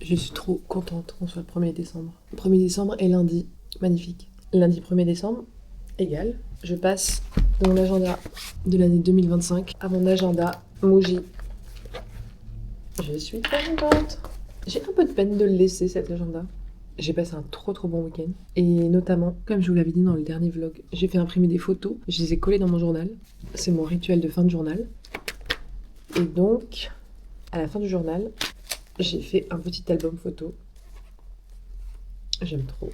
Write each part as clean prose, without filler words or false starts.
Je suis trop contente qu'on soit le 1er décembre. Le 1er décembre est lundi. Magnifique. Lundi 1er décembre, égal. Je passe de mon agenda de l'année 2025 à mon agenda Muji. Je suis très contente. J'ai un peu de peine de le laisser, cet agenda. J'ai passé un trop bon week-end. Et notamment, comme je vous l'avais dit dans le dernier vlog, j'ai fait imprimer des photos. Je les ai collées dans mon journal. C'est mon rituel de fin de journal. Et donc, à la fin du journal, j'ai fait un petit album photo. J'aime trop.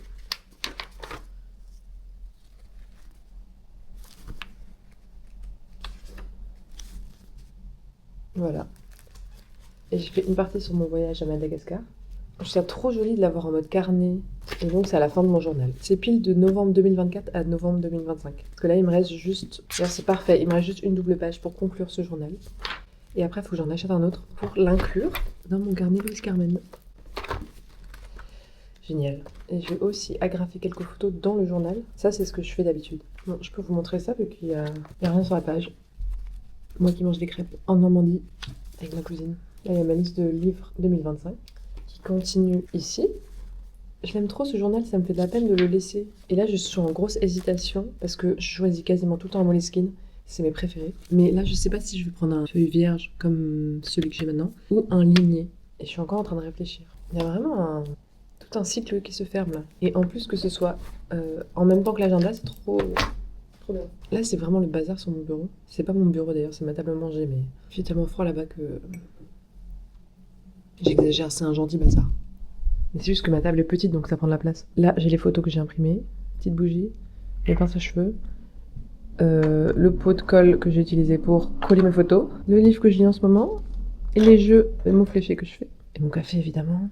Voilà. Et j'ai fait une partie sur mon voyage à Madagascar. Je trouve ça trop joli de l'avoir en mode carnet. Et donc c'est à la fin de mon journal. C'est pile de novembre 2024 à novembre 2025. Parce que là il me reste juste... C'est parfait, il me reste juste une double page pour conclure ce journal. Et après il faut que j'en achète un autre pour l'inclure dans mon carnet Louise Carmen. Génial. Et je vais aussi agrafer quelques photos dans le journal. Ça c'est ce que je fais d'habitude. Bon, je peux vous montrer ça vu qu'il y a rien sur la page. Moi qui mange des crêpes en Normandie avec ma cousine. Là il y a ma liste de livres 2025 qui continue ici. Je l'aime trop ce journal, ça me fait de la peine de le laisser. Et là je suis en grosse hésitation parce que je choisis quasiment tout le temps un Moleskine. C'est mes préférés. Mais là je sais pas si je vais prendre un feuille vierge comme celui que j'ai maintenant ou un ligné. Et je suis encore en train de réfléchir. Il y a vraiment tout un cycle qui se ferme là. Et en plus que ce soit en même temps que l'agenda, c'est trop bien. Là c'est vraiment le bazar sur mon bureau. C'est pas mon bureau d'ailleurs, c'est ma table à manger, mais il fait tellement froid là-bas que... J'exagère, c'est un gentil bazar. Mais c'est juste que ma table est petite, donc ça prend de la place. Là, j'ai les photos que j'ai imprimées. Petite bougie, mes pinces à cheveux, le pot de colle que j'ai utilisé pour coller mes photos, le livre que je lis en ce moment, et les jeux de mots fléchés que je fais. Et mon café, évidemment.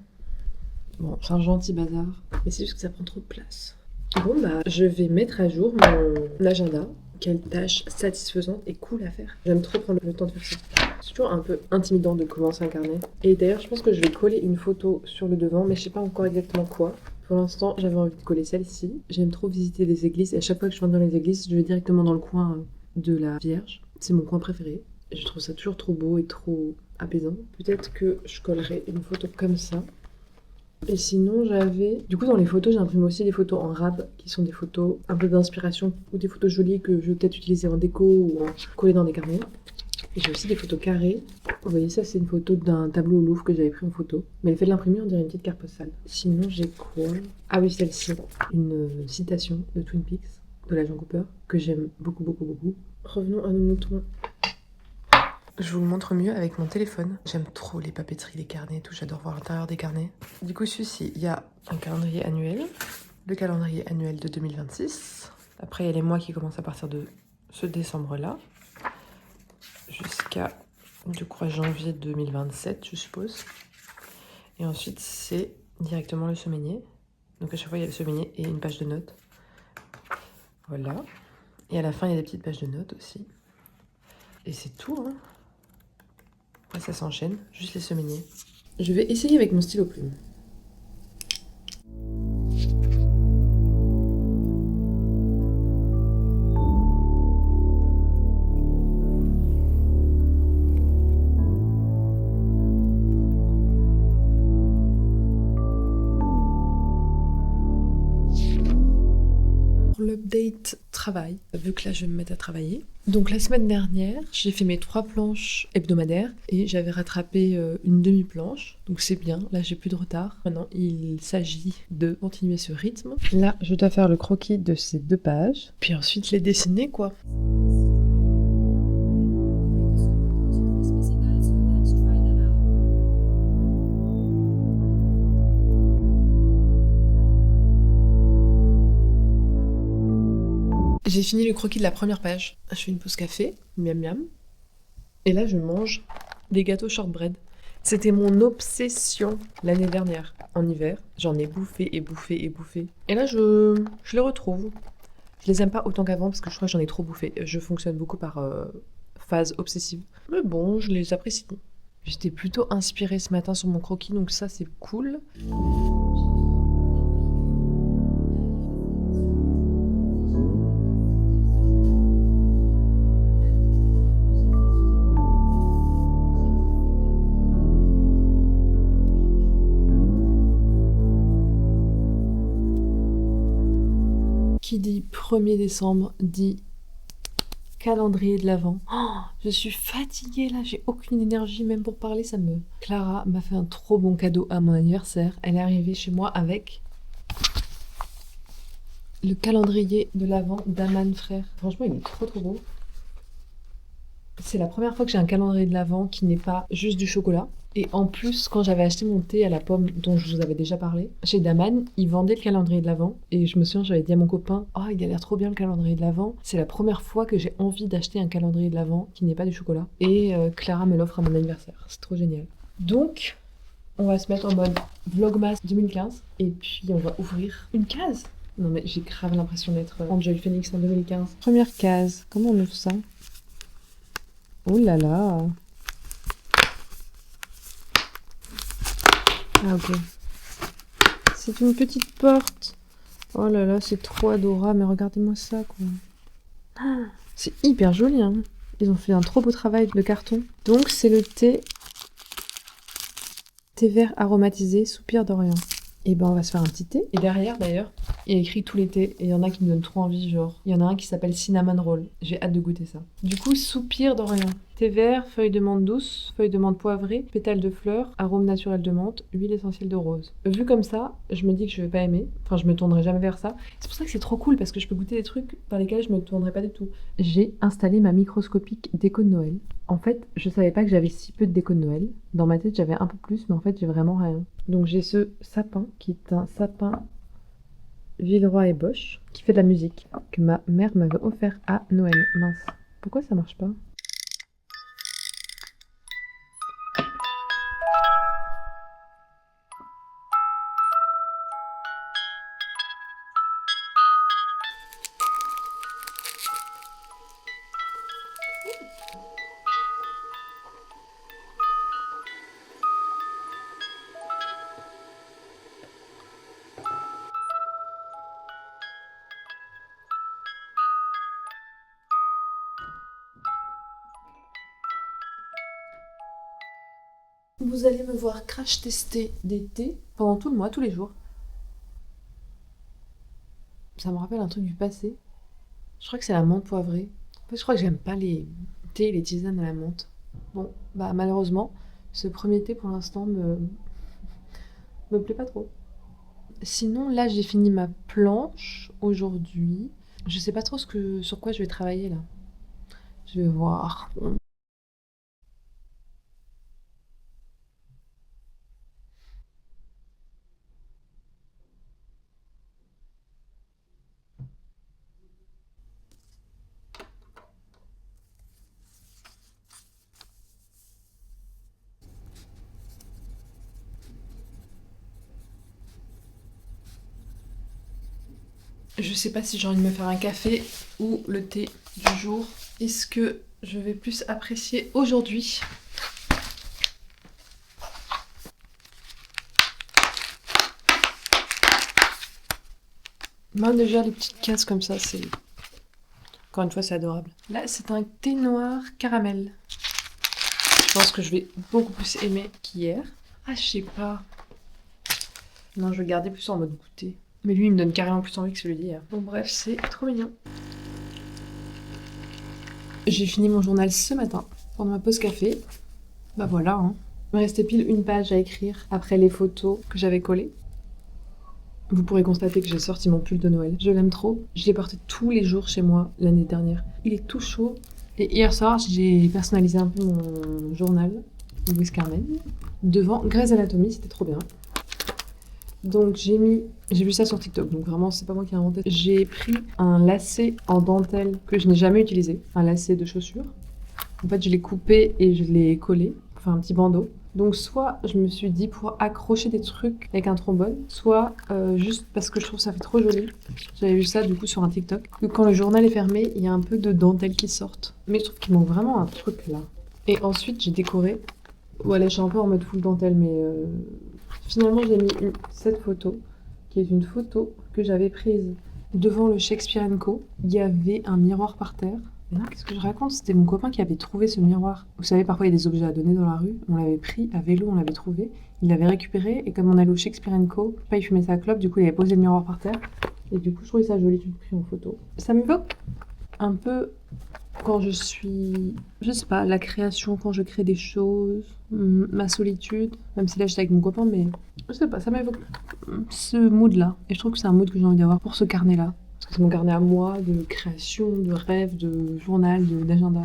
Bon, c'est un gentil bazar, mais c'est juste que ça prend trop de place. Bon, bah, je vais mettre à jour mon agenda. Quelle tâche satisfaisante et cool à faire. J'aime trop prendre le temps de faire ça. C'est toujours un peu intimidant de commencer un carnet. Et d'ailleurs, je pense que je vais coller une photo sur le devant, mais je sais pas encore exactement quoi. Pour l'instant, j'avais envie de coller celle-ci. J'aime trop visiter les églises et à chaque fois que je rentre dans les églises, je vais directement dans le coin de la Vierge. C'est mon coin préféré. Je trouve ça toujours trop beau et trop apaisant. Peut-être que je collerai une photo comme ça. Et sinon, j'avais... Du coup, dans les photos, j'imprime aussi des photos en rab, qui sont des photos un peu d'inspiration, ou des photos jolies que je vais peut-être utiliser en déco ou en coller dans des carnets. Et j'ai aussi des photos carrées. Vous voyez, ça, c'est une photo d'un tableau au Louvre que j'avais pris en photo. Mais le fait de l'imprimer, on dirait une petite carte postale. Sinon, j'ai quoi? Ah oui, celle-ci. Une citation de Twin Peaks, de l'agent Cooper, que j'aime beaucoup. Revenons à nos moutons. Je vous le montre mieux avec mon téléphone. J'aime trop les papeteries, les carnets et tout. J'adore voir l'intérieur des carnets. Du coup, celui-ci, il y a un calendrier annuel. Le calendrier annuel de 2026. Après, il y a les mois qui commencent à partir de ce décembre-là. Jusqu'à, je crois, janvier 2027, je suppose. Et ensuite, c'est directement le semainier. Donc à chaque fois, il y a le semainier et une page de notes. Voilà. Et à la fin, il y a des petites pages de notes aussi. Et c'est tout, hein. Après, ça s'enchaîne, juste les semainiers. Je vais essayer avec mon stylo plume. L'update travail, vu que là je vais me mettre à travailler. Donc la semaine dernière, j'ai fait mes 3 planches hebdomadaires et j'avais rattrapé une demi-planche, donc c'est bien, là j'ai plus de retard. Maintenant il s'agit de continuer ce rythme. Là je dois faire le croquis de ces 2 pages, puis ensuite les dessiner quoi. J'ai fini le croquis de la première page. Je fais une pause café, miam miam. Et là, je mange des gâteaux shortbread. C'était mon obsession l'année dernière, en hiver. J'en ai bouffé et bouffé. Et là, je les retrouve. Je les aime pas autant qu'avant parce que je crois que j'en ai trop bouffé. Je fonctionne beaucoup par phase obsessive. Mais bon, je les apprécie. J'étais plutôt inspirée ce matin sur mon croquis, donc ça, c'est cool. Qui dit 1er décembre dit calendrier de l'Avent. Oh, je suis fatiguée là, j'ai aucune énergie même pour parler, ça me... Clara m'a fait un trop bon cadeau à mon anniversaire. Elle est arrivée chez moi avec le calendrier de l'Avent d'Aman Frère. Franchement, il est trop beau. C'est la première fois que j'ai un calendrier de l'Avent qui n'est pas juste du chocolat. Et en plus, quand j'avais acheté mon thé à la pomme dont je vous avais déjà parlé, chez Daman, ils vendaient le calendrier de l'Avent. Et je me souviens, j'avais dit à mon copain, oh, il a l'air trop bien le calendrier de l'Avent. C'est la première fois que j'ai envie d'acheter un calendrier de l'Avent qui n'est pas du chocolat. Et Clara me l'offre à mon anniversaire. C'est trop génial. Donc, on va se mettre en mode Vlogmas 2015. Et puis, on va ouvrir une case. Non mais j'ai grave l'impression d'être Angel Phoenix en 2015. Première case. Comment on ouvre ça? Oh là là. Ah ok. C'est une petite porte. Oh là là, c'est trop adorable. Mais regardez-moi ça, quoi. Ah, c'est hyper joli, hein. Ils ont fait un trop beau travail de carton. Donc c'est le thé vert aromatisé, soupir d'Orient. Et ben on va se faire un petit thé. Et derrière d'ailleurs, il y a écrit tous les thés. Et il y en a qui me donnent trop envie, genre. Il y en a un qui s'appelle Cinnamon Roll. J'ai hâte de goûter ça. Du coup, soupir d'Orient. Thé vert, feuille de menthe douce, feuille de menthe poivrée, pétales de fleurs, arôme naturel de menthe, huile essentielle de rose. Vu comme ça, je me dis que je vais pas aimer. Enfin, je me tournerai jamais vers ça. C'est pour ça que c'est trop cool parce que je peux goûter des trucs par lesquels je me tournerai pas du tout. J'ai installé ma microscopique déco de Noël. En fait, je savais pas que j'avais si peu de déco de Noël. Dans ma tête, j'avais un peu plus, mais en fait, j'ai vraiment rien. Donc j'ai ce sapin qui est un sapin Villeroy et Bosch qui fait de la musique que ma mère m'avait offert à Noël. Mince. Pourquoi ça marche pas? Vous allez me voir crash tester des thés pendant tout le mois, tous les jours. Ça me rappelle un truc du passé. Je crois que c'est la menthe poivrée. En fait, je crois que j'aime pas les thés et les tisanes à la menthe. Bon, bah malheureusement, ce premier thé pour l'instant me plaît pas trop. Sinon, là, j'ai fini ma planche aujourd'hui. Je sais pas trop sur quoi je vais travailler là. Je vais voir. Je sais pas si j'ai envie de me faire un café ou le thé du jour. Est-ce que je vais plus apprécier aujourd'hui? Moi déjà les petites cases comme ça, c'est... Encore une fois, c'est adorable. Là, c'est un thé noir caramel. Je pense que je vais beaucoup plus aimer qu'hier. Ah, je sais pas. Non, je vais le garder plus en mode goûter. Mais lui, il me donne carrément plus envie que celui d'hier. Bon, bref, c'est trop mignon. J'ai fini mon journal ce matin, pendant ma pause café. Bah voilà, hein. Il me restait pile une page à écrire après les photos que j'avais collées. Vous pourrez constater que j'ai sorti mon pull de Noël. Je l'aime trop. Je l'ai porté tous les jours chez moi l'année dernière. Il est tout chaud. Et hier soir, j'ai personnalisé un peu mon journal, Louise Carmen, devant Grey's Anatomy, c'était trop bien. Donc j'ai vu ça sur TikTok, donc vraiment c'est pas moi qui ai inventé. J'ai pris un lacet en dentelle que je n'ai jamais utilisé, un lacet de chaussures. En fait je l'ai coupé et je l'ai collé, pour faire un petit bandeau. Donc soit je me suis dit pour accrocher des trucs avec un trombone, soit juste parce que je trouve que ça fait trop joli. J'avais vu ça du coup sur un TikTok, que quand le journal est fermé, il y a un peu de dentelle qui sortent. Mais je trouve qu'il manque vraiment un truc là. Et ensuite j'ai décoré. Voilà, je suis un peu en mode full dentelle, mais finalement j'ai mis cette photo, qui est une photo que j'avais prise devant le Shakespeare & Co. Il y avait un miroir par terre. Mais non, qu'est-ce que je raconte? C'était mon copain qui avait trouvé ce miroir. Vous savez, parfois il y a des objets à donner dans la rue. On l'avait pris à vélo, on l'avait trouvé. Il l'avait récupéré et comme on allait au Shakespeare & Co, pas il fumait sa clope, du coup il avait posé le miroir par terre. Et du coup, je trouvais ça joli, tu pris en photo. Ça m'évoque un peu quand je suis, je sais pas, la création, quand je crée des choses, ma solitude, même si là j'étais avec mon copain, mais je sais pas, ça m'évoque ce mood-là. Et je trouve que c'est un mood que j'ai envie d'avoir pour ce carnet-là. Parce que c'est mon carnet à moi, de création, de rêve, de journal, d'agenda,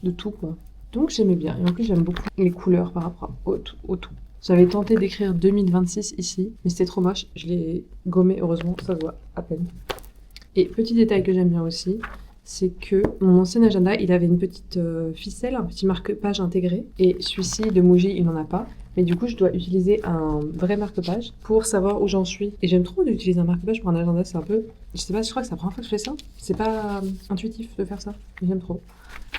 de tout quoi. Donc j'aimais bien. Et en plus, j'aime beaucoup les couleurs par rapport au tout. J'avais tenté d'écrire 2026 ici, mais c'était trop moche. Je l'ai gommé, heureusement, ça se voit à peine. Et petit détail que j'aime bien aussi, c'est que mon ancien agenda, il avait une petite ficelle, un petit marque-page intégré. Et celui-ci de Muji, il n'en a pas. Mais du coup, je dois utiliser un vrai marque-page pour savoir où j'en suis. Et j'aime trop d'utiliser un marque-page pour un agenda, c'est un peu... Je sais pas, je crois que c'est la première fois que je fais ça. C'est pas intuitif de faire ça, mais j'aime trop.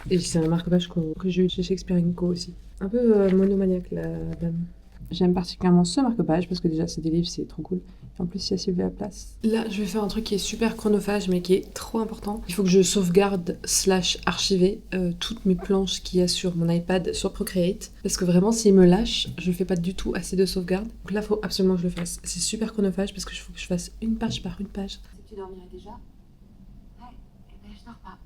Et c'est un marque-page que j'ai eu chez Shakespeare & Co aussi. Un peu monomaniaque, la dame. J'aime particulièrement ce marque-page parce que déjà, c'est des livres, c'est trop cool. Et en plus, il y a Sylvia Place. Là, je vais faire un truc qui est super chronophage, mais qui est trop important. Il faut que je sauvegarde / archiver toutes mes planches qu'il y a sur mon iPad sur Procreate. Parce que vraiment, s'il me lâche, je fais pas du tout assez de sauvegarde. Donc là, il faut absolument que je le fasse. C'est super chronophage parce que faut que je fasse une page par une page. Tu dormirais déjà? Ouais, eh ben je dors pas.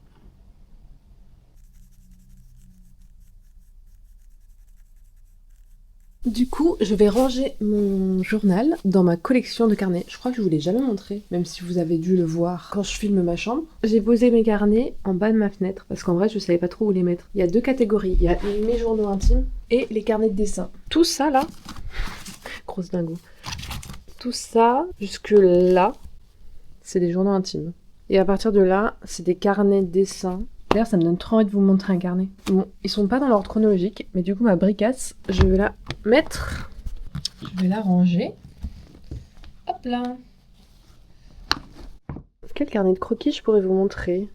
Du coup, je vais ranger mon journal dans ma collection de carnets. Je crois que je vous l'ai jamais montré, même si vous avez dû le voir quand je filme ma chambre. J'ai posé mes carnets en bas de ma fenêtre parce qu'en vrai, je savais pas trop où les mettre. Il y a deux catégories. Il y a mes journaux intimes et les carnets de dessin. Tout ça là, grosse dingo. Tout ça jusque là, c'est des journaux intimes. Et à partir de là, c'est des carnets de dessin. D'ailleurs, ça me donne trop envie de vous montrer un carnet. Bon, ils sont pas dans l'ordre chronologique, mais du coup, ma bricasse, je vais la mettre. Je vais la ranger. Hop là. Quel carnet de croquis je pourrais vous montrer?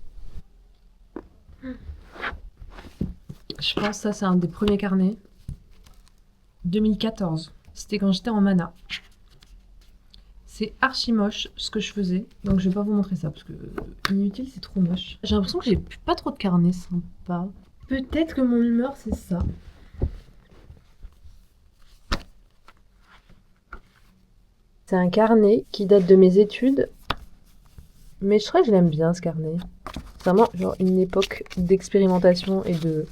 Je pense que ça, c'est un des premiers carnets. 2014. C'était quand j'étais en mana. C'est archi moche ce que je faisais, donc je vais pas vous montrer ça parce que inutile, c'est trop moche. J'ai l'impression que j'ai pas trop de carnets sympas. Peut-être que mon humeur c'est ça. C'est un carnet qui date de mes études, mais je crois que je l'aime bien ce carnet. C'est vraiment genre une époque d'expérimentation et de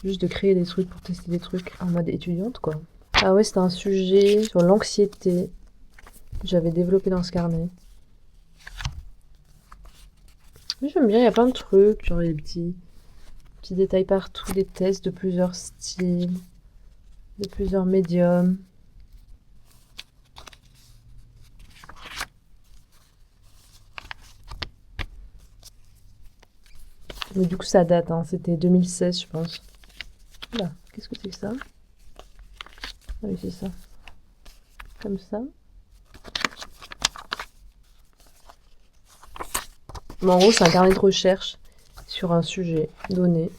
juste de créer des trucs pour tester des trucs en mode étudiante quoi. Ah ouais, c'était un sujet sur l'anxiété. J'avais développé dans ce carnet. Mais j'aime bien, il y a plein de trucs, genre les petits détails partout, des tests de plusieurs styles, de plusieurs médiums. Mais du coup ça date, hein, c'était 2016 je pense. Oula, qu'est-ce que c'est que ça? Ah oui c'est ça. Comme ça. Mais en gros, c'est un carnet de recherche sur un sujet donné.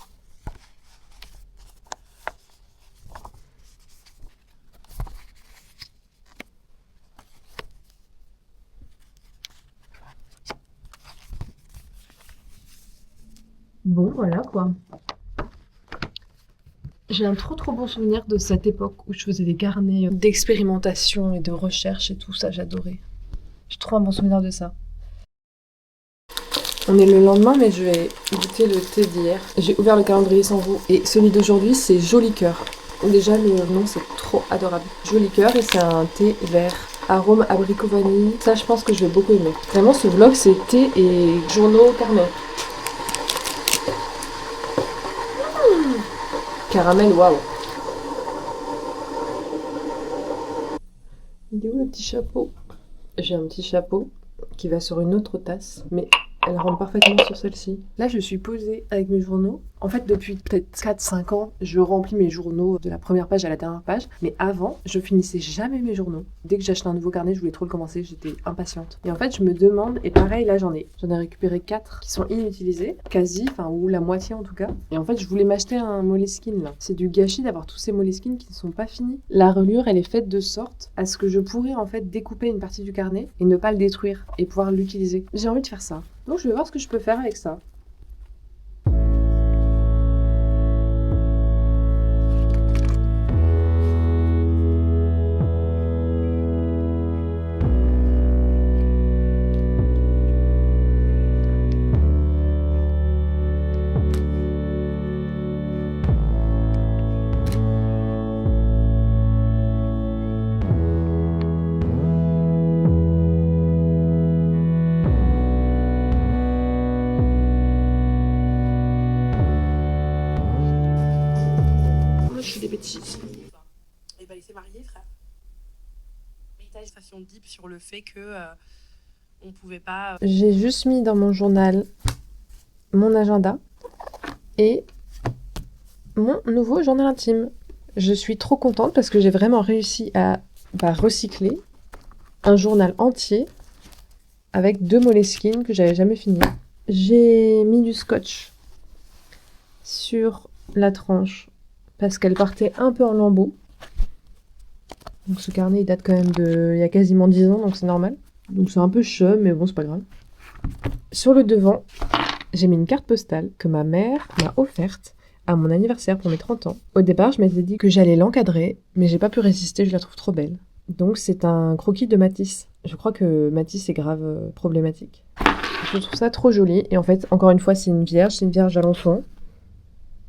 Bon, voilà quoi. J'ai un trop bon souvenir de cette époque où je faisais des carnets d'expérimentation et de recherche et tout ça, j'adorais. J'ai trop un bon souvenir de ça. On est le lendemain, mais je vais goûter le thé d'hier. J'ai ouvert le calendrier sans vous. Et celui d'aujourd'hui, c'est Joli Cœur. Déjà, le nom, c'est trop adorable. Joli Cœur, et c'est un thé vert. Arôme abricot vanille. Ça, je pense que je vais beaucoup aimer. Vraiment, ce vlog, c'est thé et journaux carnet. Caramel, waouh. Il est où le petit chapeau? J'ai un petit chapeau qui va sur une autre tasse, mais elle rentre parfaitement sur celle-ci. Là, je suis posée avec mes journaux. En fait, depuis peut-être 4-5 ans, je remplis mes journaux de la première page à la dernière page. Mais avant, je finissais jamais mes journaux. Dès que j'achetais un nouveau carnet, je voulais trop le commencer, j'étais impatiente. Et en fait, je me demande, et pareil, là, j'en ai récupéré 4 qui sont inutilisés, quasi, enfin, ou la moitié en tout cas. Et en fait, je voulais m'acheter un Moleskine, là. C'est du gâchis d'avoir tous ces Moleskine qui ne sont pas finis. La reliure, elle est faite de sorte à ce que je pourrais, en fait, découper une partie du carnet et ne pas le détruire et pouvoir l'utiliser. J'ai envie de faire ça. Donc, je vais voir ce que je peux faire avec ça. une sensation deep sur le fait que on pouvait pas. J'ai juste mis dans mon journal mon agenda et mon nouveau journal intime. Je suis trop contente parce que j'ai vraiment réussi à recycler un journal entier avec 2 Moleskine que j'avais jamais fini. J'ai mis du scotch sur la tranche parce qu'elle partait un peu en lambeaux. Donc ce carnet il date quand même il y a quasiment 10 ans, donc c'est normal. Donc c'est un peu chum, mais bon, c'est pas grave. Sur le devant, j'ai mis une carte postale que ma mère m'a offerte à mon anniversaire pour mes 30 ans. Au départ, je m'étais dit que j'allais l'encadrer, mais j'ai pas pu résister, je la trouve trop belle. Donc c'est un croquis de Matisse. Je crois que Matisse est grave problématique. Je trouve ça trop joli, et en fait, encore une fois, c'est une vierge à l'enfant.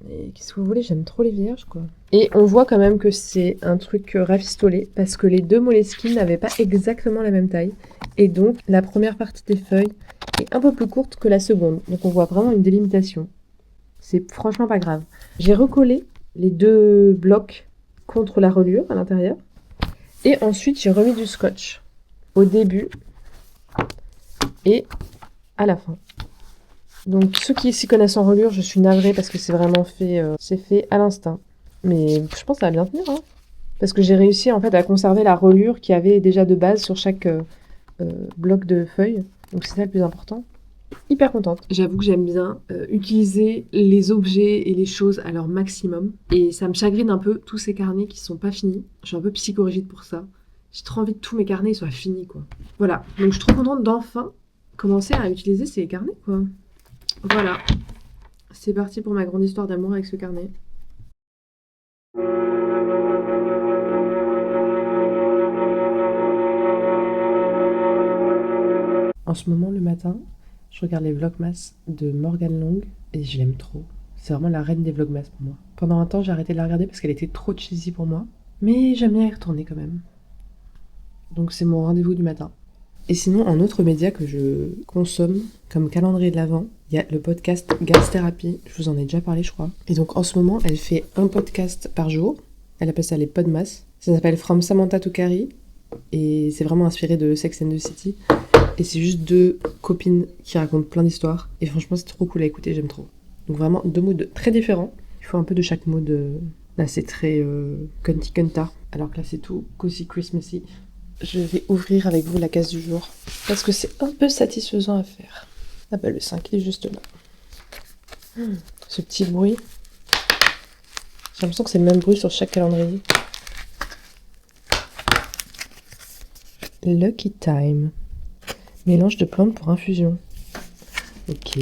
Et qu'est-ce que vous voulez, j'aime trop les vierges, quoi. Et on voit quand même que c'est un truc rafistolé, parce que les 2 Moleskine n'avaient pas exactement la même taille. Et donc, la première partie des feuilles est un peu plus courte que la seconde. Donc on voit vraiment une délimitation. C'est franchement pas grave. J'ai recollé les 2 blocs contre la reliure à l'intérieur. Et ensuite, j'ai remis du scotch au début et à la fin. Donc ceux qui s'y connaissent en reliure, je suis navrée parce que c'est vraiment fait, c'est fait à l'instinct. Mais je pense que ça va bien tenir, hein. Parce que j'ai réussi en fait à conserver la reliure qu'il y avait déjà de base sur chaque bloc de feuilles. Donc c'est ça le plus important. Hyper contente. J'avoue que j'aime bien utiliser les objets et les choses à leur maximum. Et ça me chagrine un peu tous ces carnets qui sont pas finis. Je suis un peu psychorigide pour ça. J'ai trop envie que tous mes carnets soient finis, quoi. Voilà. Donc je suis trop contente d'enfin commencer à utiliser ces carnets, quoi. Voilà. C'est parti pour ma grande histoire d'amour avec ce carnet. En ce moment, le matin, je regarde les Vlogmas de Morgan Long et je l'aime trop. C'est vraiment la reine des Vlogmas pour moi. Pendant un temps, j'ai arrêté de la regarder parce qu'elle était trop cheesy pour moi. Mais j'aime bien y retourner quand même. Donc c'est mon rendez-vous du matin. Et sinon, en autre média que je consomme comme calendrier de l'Avent, il y a le podcast Gas Therapy. Je vous en ai déjà parlé, je crois. Et donc en ce moment, elle fait un podcast par jour. Elle appelle ça les Podmas. Ça s'appelle From Samantha to Carrie. Et c'est vraiment inspiré de Sex and the City. Et c'est juste 2 copines qui racontent plein d'histoires. Et franchement, c'est trop cool à écouter, j'aime trop. Donc vraiment 2 moods très différents. Il faut un peu de chaque mood. Là, c'est très cunty cunta. Alors que là, c'est tout cozy Christmassy. Je vais ouvrir avec vous la case du jour. Parce que c'est un peu satisfaisant à faire. Ah bah le 5, il est juste là. Ce petit bruit. J'ai l'impression que c'est le même bruit sur chaque calendrier. Lucky Time. Mélange de plantes pour infusion. Ok.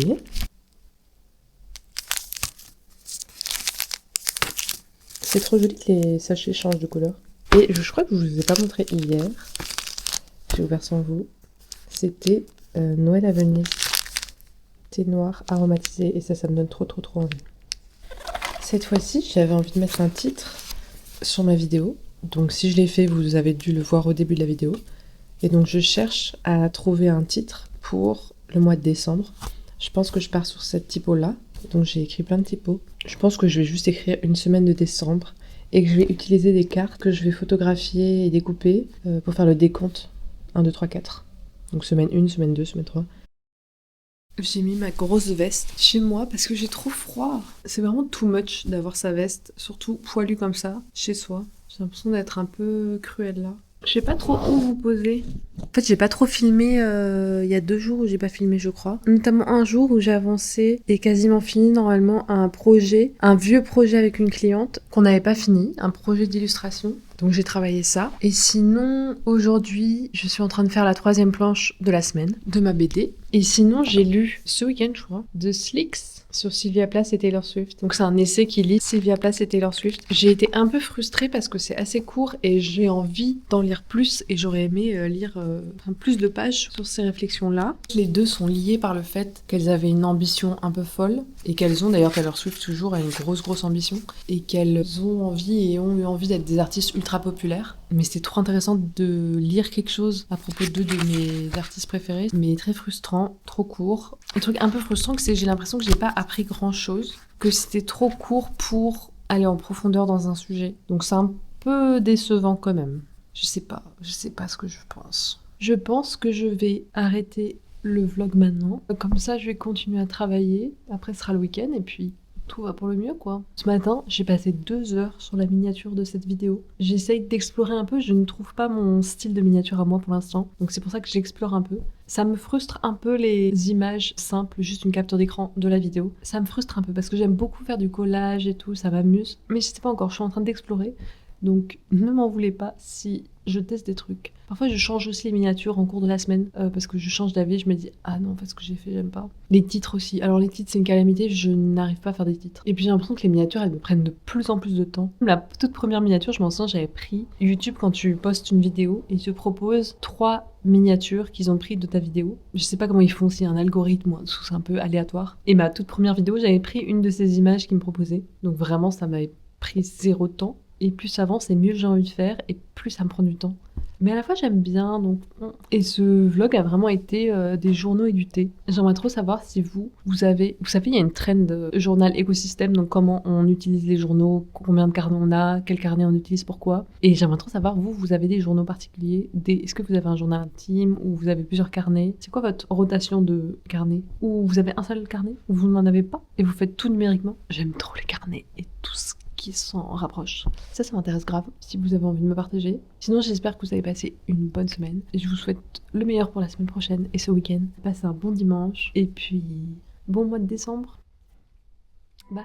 C'est trop joli que les sachets changent de couleur. Et je crois que je vous ai pas montré hier. J'ai ouvert sans vous. C'était Noël à Venise. Thé noir aromatisé. Et ça me donne trop envie. Cette fois-ci, j'avais envie de mettre un titre sur ma vidéo. Donc si je l'ai fait, vous avez dû le voir au début de la vidéo. Et donc je cherche à trouver un titre pour le mois de décembre. Je pense que je pars sur cette typo-là. Donc j'ai écrit plein de typos. Je pense que je vais juste écrire une semaine de décembre et que je vais utiliser des cartes que je vais photographier et découper pour faire le décompte 1, 2, 3, 4. Donc semaine 1, semaine 2, semaine 3. J'ai mis ma grosse veste chez moi parce que j'ai trop froid. C'est vraiment too much d'avoir sa veste, surtout poilue comme ça, chez soi. J'ai l'impression d'être un peu cruelle là. Je sais pas trop où vous poser. En fait, j'ai pas trop filmé. Il y a 2 jours où j'ai pas filmé, je crois. Notamment un jour où j'ai avancé et quasiment fini normalement un projet, un vieux projet avec une cliente qu'on n'avait pas fini, un projet d'illustration. Donc j'ai travaillé ça. Et sinon, aujourd'hui, je suis en train de faire la 3e planche de la semaine de ma BD. Et sinon, j'ai lu ce week-end, je crois, The Slicks sur Sylvia Plath et Taylor Swift. Donc c'est un essai qui lit Sylvia Plath et Taylor Swift. J'ai été un peu frustrée parce que c'est assez court et j'ai envie d'en lire plus et j'aurais aimé lire plus de pages sur ces réflexions-là. Les 2 sont liées par le fait qu'elles avaient une ambition un peu folle et qu'elles ont d'ailleurs Taylor Swift toujours a une grosse ambition et qu'elles ont envie et ont eu envie d'être des artistes ultra populaires. Mais c'était trop intéressant de lire quelque chose à propos de mes artistes préférés, mais très frustrant, trop court. Le truc un peu frustrant, c'est que j'ai l'impression que j'ai pas appris grand-chose, que c'était trop court pour aller en profondeur dans un sujet. Donc c'est un peu décevant quand même. Je sais pas ce que je pense. Je pense que je vais arrêter le vlog maintenant. Comme ça, je vais continuer à travailler. Après, ce sera le week-end et puis tout va pour le mieux, quoi. Ce matin, j'ai passé 2 heures sur la miniature de cette vidéo. J'essaye d'explorer un peu. Je ne trouve pas mon style de miniature à moi pour l'instant. Donc c'est pour ça que j'explore un peu. Ça me frustre un peu les images simples, juste une capture d'écran de la vidéo. Ça me frustre un peu parce que j'aime beaucoup faire du collage et tout, ça m'amuse. Mais je sais pas encore, je suis en train d'explorer. Donc ne m'en voulez pas si je teste des trucs. Parfois je change aussi les miniatures en cours de la semaine parce que je change d'avis, je me dis ah non en fait ce que j'ai fait j'aime pas. Les titres aussi, alors les titres c'est une calamité, je n'arrive pas à faire des titres. Et puis j'ai l'impression que les miniatures elles me prennent de plus en plus de temps. La toute première miniature je m'en souviens j'avais pris YouTube quand tu postes une vidéo et ils te proposent 3 miniatures qu'ils ont pris de ta vidéo. Je sais pas comment ils font, s'il y a un algorithme ou c'est un peu aléatoire. Et ma toute première vidéo j'avais pris une de ces images qu'ils me proposaient. Donc vraiment ça m'avait pris 0 temps. Et plus ça avance, et mieux j'ai envie de faire, et plus ça me prend du temps. Mais à la fois j'aime bien, donc... Et ce vlog a vraiment été des journaux et du thé. J'aimerais trop savoir si vous avez... Vous savez, il y a une trend journal écosystème, donc comment on utilise les journaux, combien de carnets on a, quel carnet on utilise, pourquoi. Et j'aimerais trop savoir, vous avez des journaux particuliers, est-ce que vous avez un journal intime, ou vous avez plusieurs carnets? C'est quoi votre rotation de carnets? Ou vous avez un seul carnet, ou vous n'en avez pas, et vous faites tout numériquement? J'aime trop les carnets, et tout ce qui s'en rapproche. Ça m'intéresse grave, si vous avez envie de me partager. Sinon, j'espère que vous avez passé une bonne semaine. Et je vous souhaite le meilleur pour la semaine prochaine et ce week-end. Passez un bon dimanche. Et puis, bon mois de décembre. Bye!